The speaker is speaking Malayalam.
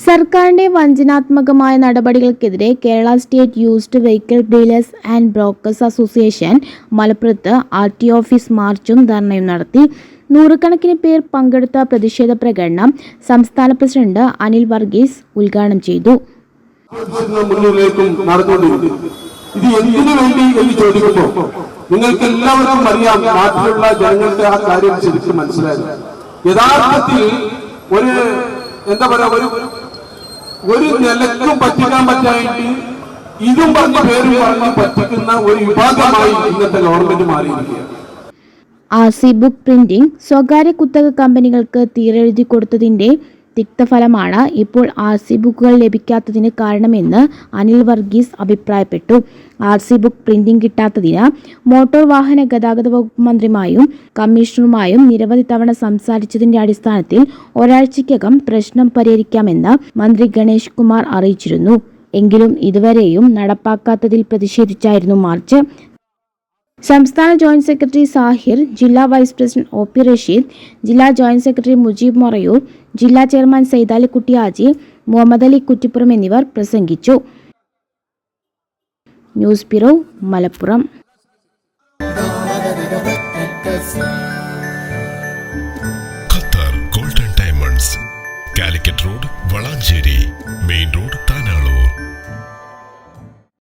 സർക്കാരിന്റെ വഞ്ചനാത്മകമായ നടപടികൾക്കെതിരെ Kerala state used vehicle dealers and brokers association മലപ്പുറത്ത് ആർടി ഓഫീസ് മാർച്ചും ധർണയും നടത്തി. നൂറുകണക്കിന് പേർ പങ്കെടുത്ത പ്രതിഷേധ പ്രകടനം സംസ്ഥാന പ്രസിഡന്റ് അനിൽ വർഗീസ് ഉദ്ഘാടനം ചെയ്തു. ഇത് എന്തിനു വേണ്ടി എന്ന് ചോദിക്കുമ്പോൾ നിങ്ങൾക്ക് എല്ലാവർക്കും അറിയാം, നാട്ടിലുള്ള ജനങ്ങൾക്ക് ആ കാര്യം ശരിക്കും മനസ്സിലായി. യഥാർത്ഥത്തിൽ ഒരു നിലക്കും പറ്റിക്കാൻ പറ്റായിട്ട് ഇതും പറഞ്ഞ പേര് പറഞ്ഞ് പറ്റിക്കുന്ന ഒരു വിഭാഗമായി ഇന്നത്തെ ഗവൺമെന്റ് മാറിയിരിക്കുകയാണ്. ആർസി ബുക്ക് പ്രിന്റിംഗ് സ്വകാര്യ കുത്തക കമ്പനികൾക്ക് തീരെഴുതി കൊടുത്തതിന്റെ തിക്തഫലമാണ് ഇപ്പോൾ ആർസി ബുക്കുകൾ ലഭിക്കാത്തതിന് കാരണമെന്ന് അനിൽ വർഗീസ് അഭിപ്രായപ്പെട്ടു. ആർസി ബുക്ക് പ്രിന്റിംഗ് കിട്ടാത്തതിന് മോട്ടോർ വാഹന ഗതാഗത വകുപ്പ് മന്ത്രിയുമായും കമ്മീഷണറുമായും നിരവധി തവണ സംസാരിച്ചതിന്റെ അടിസ്ഥാനത്തിൽ ഒരാഴ്ചയ്ക്കകം പ്രശ്നം പരിഹരിക്കാമെന്ന് മന്ത്രി ഗണേഷ് കുമാർ അറിയിച്ചിരുന്നു. എങ്കിലും ഇതുവരെയും നടപ്പാക്കാത്തതിൽ പ്രതിഷേധിച്ചായിരുന്നു മാർച്ച്. സംസ്ഥാന ജോയിന്റ് സെക്രട്ടറി സാഹിർ, ജില്ലാ vice president O P Rasheed, ജില്ലാ ജോയിന്റ് സെക്രട്ടറി മുജീബ് മൊറയൂർ, ജില്ലാ ചെയർമാൻ സൈദാലിക്കുട്ടി ഹാജി, മുഹമ്മദ് അലി കുറ്റിപ്പുറം എന്നിവർ പ്രസംഗിച്ചു. News bureau, Malappuram.